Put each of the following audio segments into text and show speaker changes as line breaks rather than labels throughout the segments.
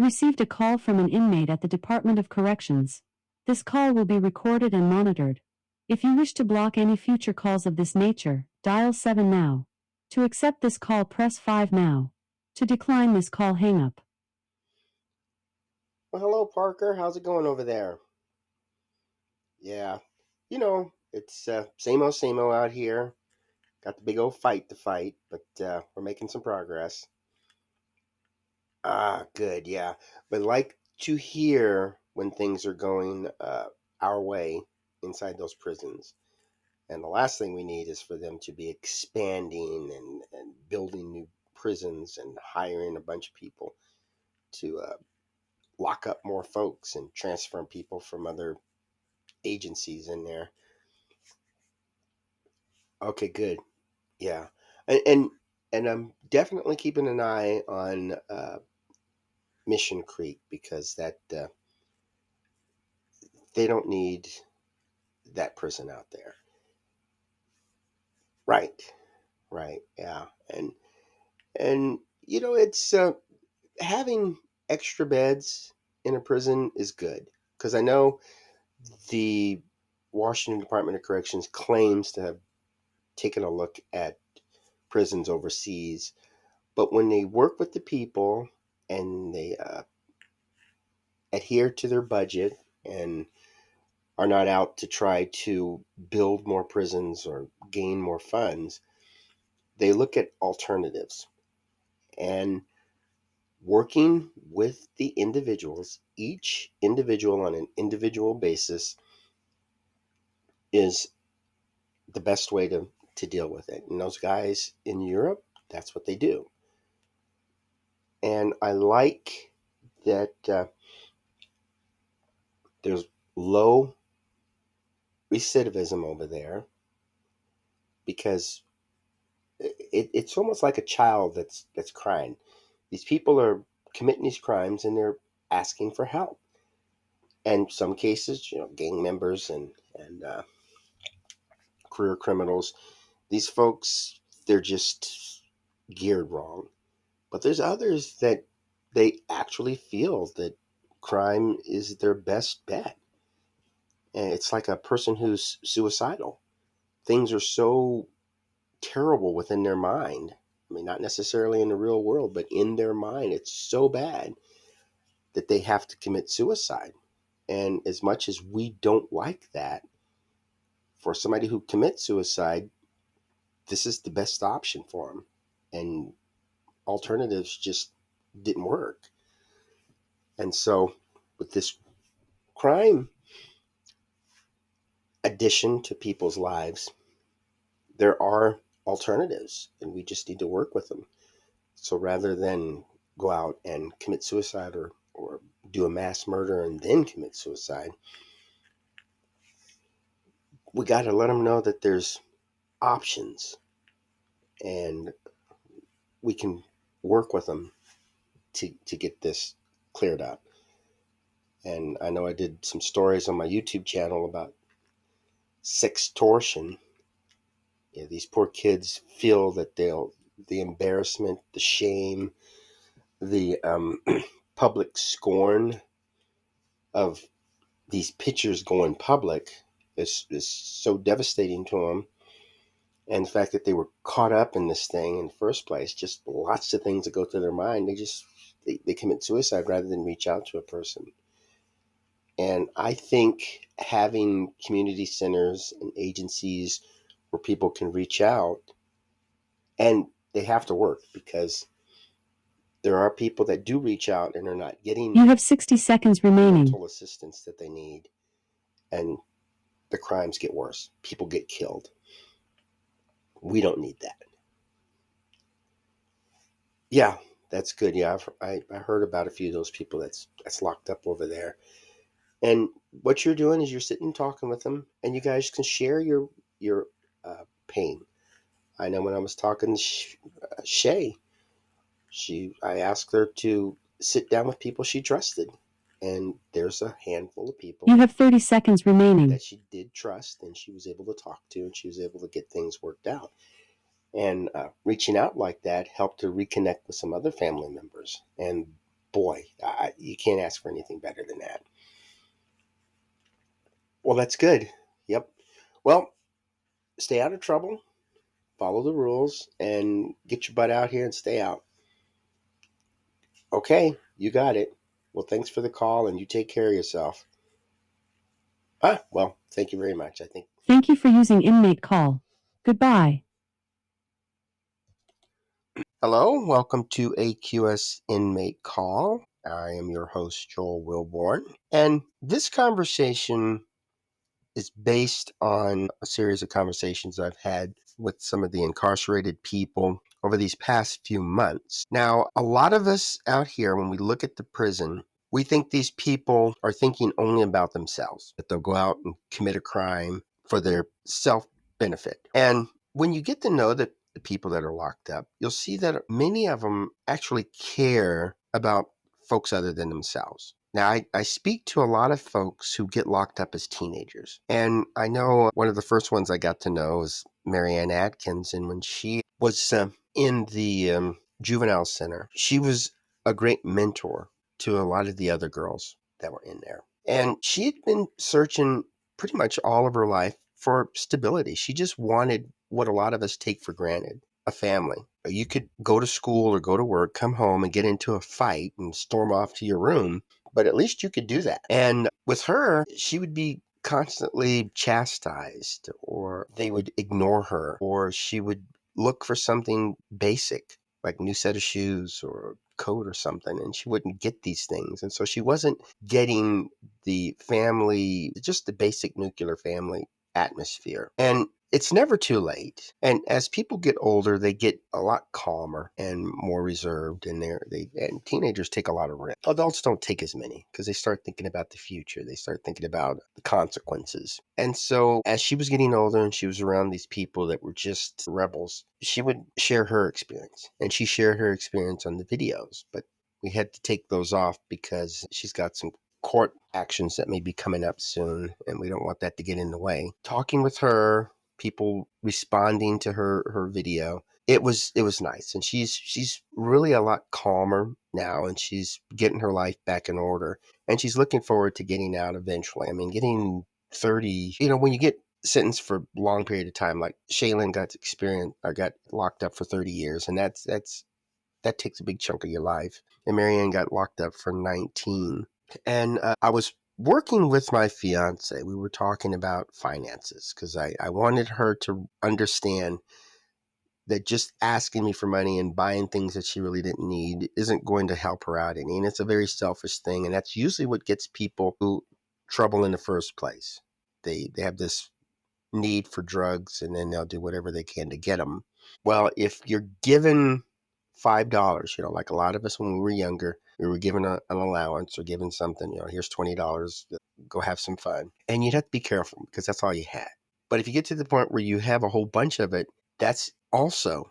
You received a call from an inmate at the Department of Corrections. This call will be recorded and monitored. If you wish to block any future calls of this nature, dial 7 now. To accept this call, press 5 now. To decline this call, hang up.
Well, hello, Parker. How's it going over there? Yeah, it's same old out here. Got the big old fight to fight, but we're making some progress. Ah, good, yeah. But like to hear when things are going our way inside those prisons. And the last thing we need is for them to be expanding and building new prisons and hiring a bunch of people to lock up more folks and transferring people from other agencies in there. Okay, good. Yeah, and I'm definitely keeping an eye on Mission Creek because that they don't need that prison out there. Right, right, yeah, and it's having extra beds in a prison is good because I know the Washington Department of Corrections claims to have taken a look at prisons overseas, but when they work with the people and they adhere to their budget and are not out to try to build more prisons or gain more funds, they look at alternatives and working with the individuals, each individual on an individual basis, is the best way to deal with it. And those guys in Europe, that's what they do. And I like that there's low recidivism over there because it's almost like a child that's crying. These people are committing these crimes and they're asking for help. And some cases, gang members and career criminals, these folks, they're just geared wrong. But there's others that they actually feel that crime is their best bet. And it's like a person who's suicidal. Things are so terrible within their mind. I mean, not necessarily in the real world, but in their mind, it's so bad that they have to commit suicide. And as much as we don't like that, for somebody who commits suicide, this is the best option for them. And alternatives just didn't work. And so, with this crime addition to people's lives, there are alternatives, and we just need to work with them. So rather than go out and commit suicide or do a mass murder and then commit suicide, we got to let them know that there's options and we can work with them to get this cleared up. And I know I did some stories on my YouTube channel about sextortion. Yeah, these poor kids feel that the embarrassment, the shame, the public scorn of these pictures going public is so devastating to them. And the fact that they were caught up in this thing in the first place, just lots of things that go through their mind. They commit suicide rather than reach out to a person. And I think having community centers and agencies where people can reach out, and they have to work because there are people that do reach out and are not getting
You have 60 seconds remaining.
mental assistance that they need. And the crimes get worse. People get killed. We don't need that. Yeah, that's good. Yeah, I heard about a few of those people that's locked up over there. And what you're doing is you're sitting talking with them, and you guys can share your pain. I know when I was talking to Shay, I asked her to sit down with people she trusted, and there's a handful of people
You have 30 seconds remaining.
that she did trust, and she was able to talk to, and she was able to get things worked out. And reaching out like that helped her reconnect with some other family members, and boy, you can't ask for anything better than that. Well, that's good. Yep. Well, stay out of trouble, follow the rules, and get your butt out here and stay out. Okay, you got it. Well, thanks for the call, and you take care of yourself. Well, thank you very much. I think.
Thank you for using inmate call. Goodbye.
Hello, welcome to AQS Inmate Call. I am your host, Joel Wilborn, and this conversation is based on a series of conversations I've had with some of the incarcerated people over these past few months. Now, a lot of us out here, when we look at the prison, we think these people are thinking only about themselves, that they'll go out and commit a crime for their self benefit. And when you get to know the people that are locked up, you'll see that many of them actually care about folks other than themselves. Now, I speak to a lot of folks who get locked up as teenagers. And I know one of the first ones I got to know was Mary Ann Atkins. And when she was in the juvenile center, she was a great mentor to a lot of the other girls that were in there. And she had been searching pretty much all of her life for stability. She just wanted what a lot of us take for granted, a family. You could go to school or go to work, come home and get into a fight and storm off to your room, but at least you could do that. And with her, she would be constantly chastised, or they would ignore her, or she would look for something basic like a new set of shoes or coat or something, and she wouldn't get these things. And so she wasn't getting the family, just the basic nuclear family atmosphere. And it's never too late. And as people get older, they get a lot calmer and more reserved, and and teenagers take a lot of risks. Adults don't take as many because they start thinking about the future. They start thinking about the consequences. And so as she was getting older and she was around these people that were just rebels, she would share her experience. And she shared her experience on the videos, but we had to take those off because she's got some court actions that may be coming up soon, and we don't want that to get in the way. Talking with her, people responding to her video, it was nice, and she's really a lot calmer now, and she's getting her life back in order, and she's looking forward to getting out eventually. I mean, getting 30, when you get sentenced for a long period of time, like Shaylin got experience or got locked up for 30 years, and that takes a big chunk of your life. And Mary Ann got locked up for 19. And I was working with my fiance. We were talking about finances because I wanted her to understand that just asking me for money and buying things that she really didn't need isn't going to help her out any. And it's a very selfish thing. And that's usually what gets people who trouble in the first place. They have this need for drugs, and then they'll do whatever they can to get them. Well, if you're given $5, like a lot of us when we were younger, we were given an allowance or given something, here's $20, go have some fun. And you'd have to be careful because that's all you had. But if you get to the point where you have a whole bunch of it, that's also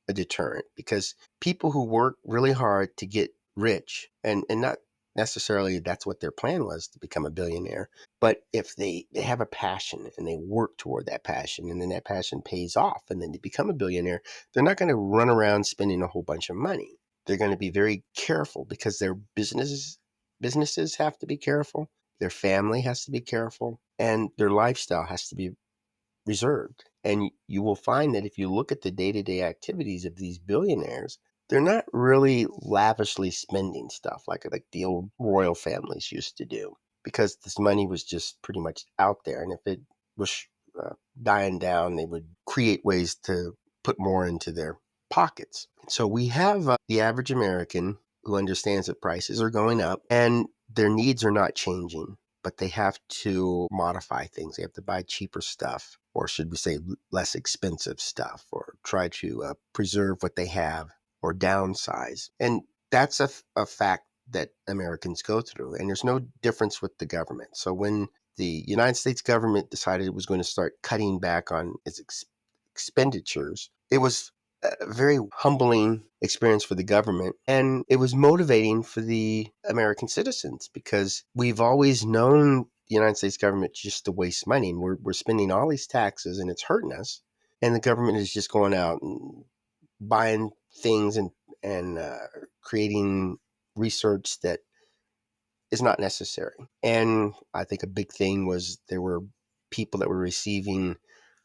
a deterrent, because people who work really hard to get rich, and not necessarily that's what their plan was, to become a billionaire, but if they have a passion and they work toward that passion, and then that passion pays off and then they become a billionaire, they're not going to run around spending a whole bunch of money. They're going to be very careful because their businesses have to be careful, their family has to be careful, and their lifestyle has to be reserved. And you will find that if you look at the day-to-day activities of these billionaires, they're not really lavishly spending stuff like the old royal families used to do, because this money was just pretty much out there. And if it was dying down, they would create ways to put more into their pockets. So we have the average American who understands that prices are going up and their needs are not changing, but they have to modify things. They have to buy cheaper stuff, or should we say less expensive stuff, or try to preserve what they have, or downsize. And that's a fact that Americans go through. And there's no difference with the government. So when the United States government decided it was going to start cutting back on its expenditures, it was a very humbling experience for the government, and it was motivating for the American citizens, because we've always known the United States government just to waste money, and we're spending all these taxes and it's hurting us, and the government is just going out and buying things and creating research that is not necessary. And I think a big thing was there were people that were receiving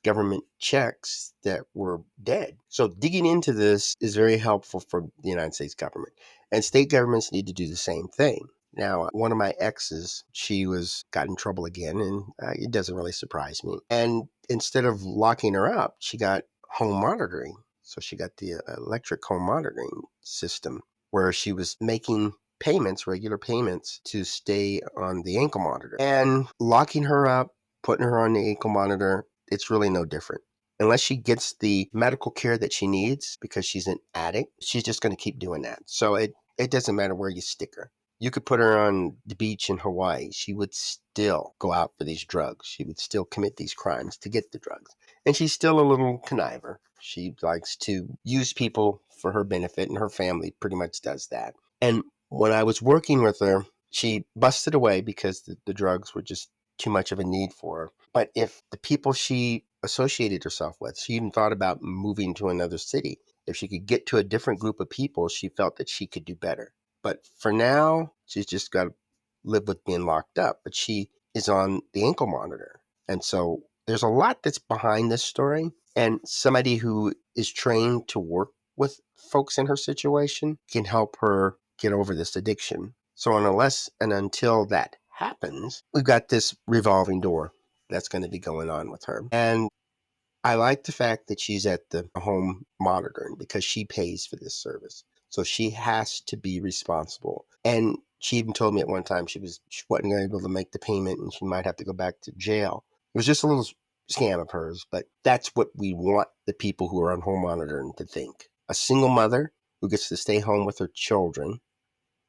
government checks that were dead. So digging into this is very helpful for the United States government. And state governments need to do the same thing. Now, one of my exes, she got in trouble again, and it doesn't really surprise me. And instead of locking her up, she got home monitoring. So she got the electric home monitoring system where she was making payments, regular payments, to stay on the ankle monitor. And locking her up, putting her on the ankle monitor, it's really no different. Unless she gets the medical care that she needs because she's an addict, she's just going to keep doing that. So it doesn't matter where you stick her. You could put her on the beach in Hawaii. She would still go out for these drugs. She would still commit these crimes to get the drugs. And she's still a little conniver. She likes to use people for her benefit, and her family pretty much does that. And when I was working with her, she busted away because the drugs were just too much of a need for her. But if the people she associated herself with, she even thought about moving to another city. If she could get to a different group of people, she felt that she could do better. But for now, she's just got to live with being locked up. But she is on the ankle monitor. And so there's a lot that's behind this story. And somebody who is trained to work with folks in her situation can help her get over this addiction. So unless and until that happens, we've got this revolving door that's going to be going on with her. And I like the fact that she's at the home monitoring because she pays for this service. So she has to be responsible. And she even told me at one time she wasn't able to make the payment and she might have to go back to jail. It was just a little scam of hers, but that's what we want the people who are on home monitoring to think. A single mother who gets to stay home with her children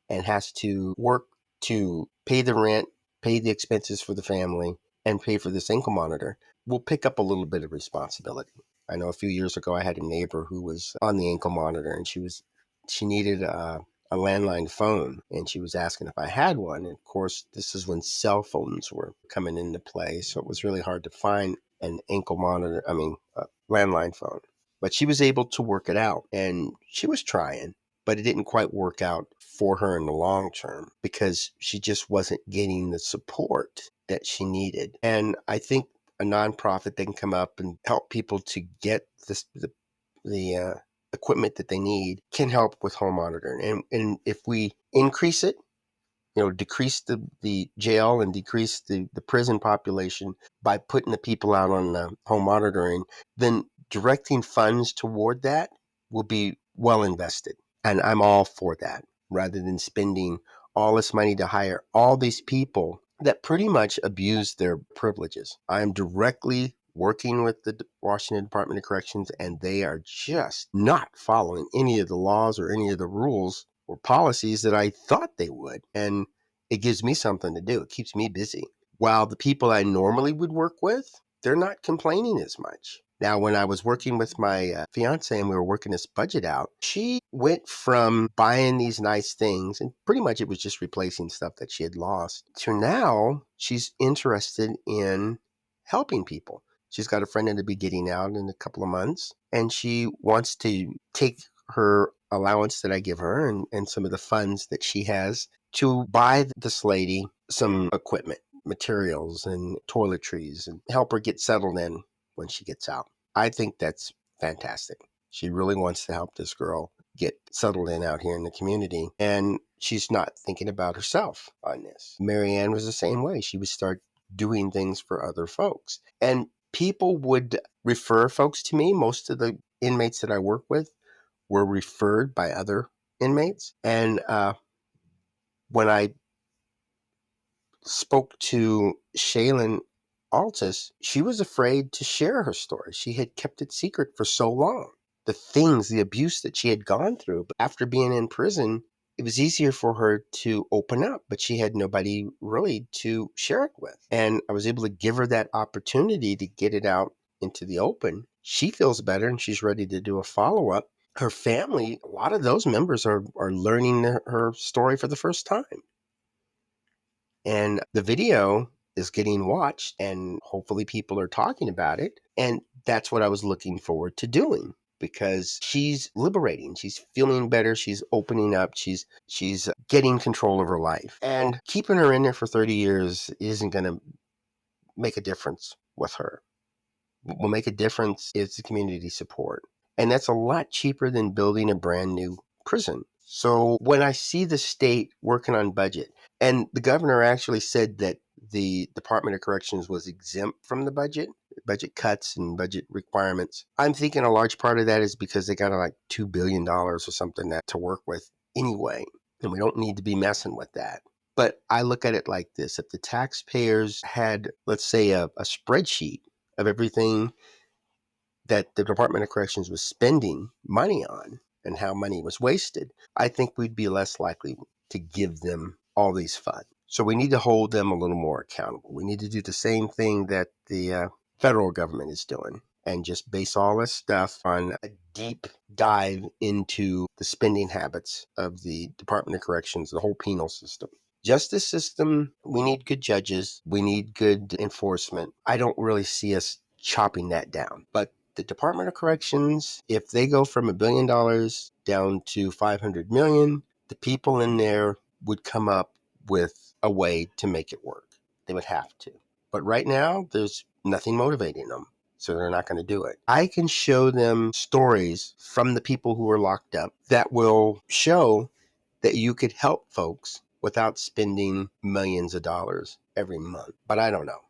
and has to work to pay the rent, pay the expenses for the family, and pay for this ankle monitor will pick up a little bit of responsibility. I know a few years ago I had a neighbor who was on the ankle monitor, and she needed a landline phone, and she was asking if I had one. And of course, this is when cell phones were coming into play, so it was really hard to find an ankle monitor. A landline phone. But she was able to work it out, and she was trying, but it didn't quite work out for her in the long term because she just wasn't getting the support that she needed. And I think a nonprofit that can come up and help people to get the equipment that they need can help with home monitoring. And if we increase it, decrease the jail and decrease the prison population by putting the people out on home monitoring, then directing funds toward that will be well invested. And I'm all for that, rather than spending all this money to hire all these people that pretty much abuse their privileges. I am directly working with the Washington Department of Corrections, and they are just not following any of the laws or any of the rules or policies that I thought they would. And it gives me something to do. It keeps me busy. While the people I normally would work with, they're not complaining as much. Now, when I was working with my fiance and we were working this budget out, she went from buying these nice things, and pretty much it was just replacing stuff that she had lost, to now she's interested in helping people. She's got a friend that'll be getting out in a couple of months, and she wants to take her allowance that I give her and some of the funds that she has to buy this lady some equipment, materials, and toiletries, and help her get settled in when she gets out. I think that's fantastic. She really wants to help this girl get settled in out here in the community, and she's not thinking about herself on this. Mary Ann was the same way. She would start doing things for other folks, and people would refer folks to me. Most of the inmates that I work with were referred by other inmates, and when I spoke to Shaylin Altus, she was afraid to share her story. She had kept it secret for so long. The abuse that she had gone through. But after being in prison, it was easier for her to open up, but she had nobody really to share it with. And I was able to give her that opportunity to get it out into the open. She feels better and she's ready to do a follow-up. Her family, a lot of those members are learning her story for the first time. And the video is getting watched, and hopefully people are talking about it. And that's what I was looking forward to doing. because she's liberating. She's feeling better. She's opening up. She's getting control of her life. And keeping her in there for 30 years isn't going to make a difference with her. What will make a difference is the community support. And that's a lot cheaper than building a brand new prison. So when I see the state working on budget, and the governor actually said that the Department of Corrections was exempt from the budget cuts and budget requirements, I'm thinking a large part of that is because they got like $2 billion or something that to work with anyway. And we don't need to be messing with that. But I look at it like this. If the taxpayers had, let's say, a spreadsheet of everything that the Department of Corrections was spending money on and how money was wasted, I think we'd be less likely to give them all these funds. So we need to hold them a little more accountable. We need to do the same thing that the federal government is doing and just base all this stuff on a deep dive into the spending habits of the Department of Corrections, the whole penal system. Justice system, we need good judges. We need good enforcement. I don't really see us chopping that down. But the Department of Corrections, if they go from $1 billion down to 500 million, the people in there would come up with a way to make it work. They would have to. But right now, there's nothing motivating them. So they're not going to do it. I can show them stories from the people who are locked up that will show that you could help folks without spending millions of dollars every month. But I don't know.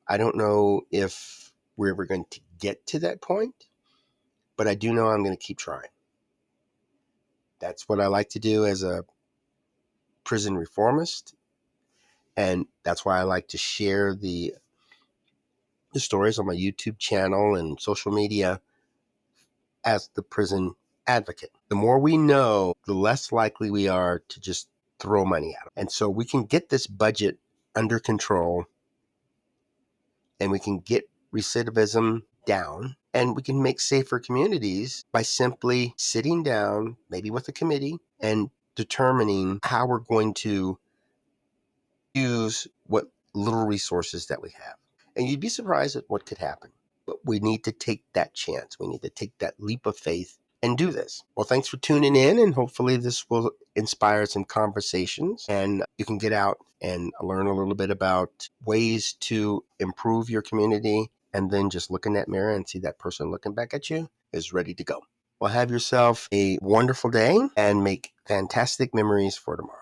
I don't know if we're ever going to get to that point, but I do know I'm going to keep trying. That's what I like to do as a prison reformist. And that's why I like to share the stories on my YouTube channel and social media as the prison advocate. The more we know, the less likely we are to just throw money at them. And so we can get this budget under control and we can get recidivism down and we can make safer communities by simply sitting down, maybe with a committee, and determining how we're going to use what little resources that we have. And you'd be surprised at what could happen. But we need to take that chance. We need to take that leap of faith and do this. Well, thanks for tuning in, and hopefully this will inspire some conversations and you can get out and learn a little bit about ways to improve your community, and then just looking at mirror and see that person looking back at you is ready to go. Well, have yourself a wonderful day and make fantastic memories for tomorrow.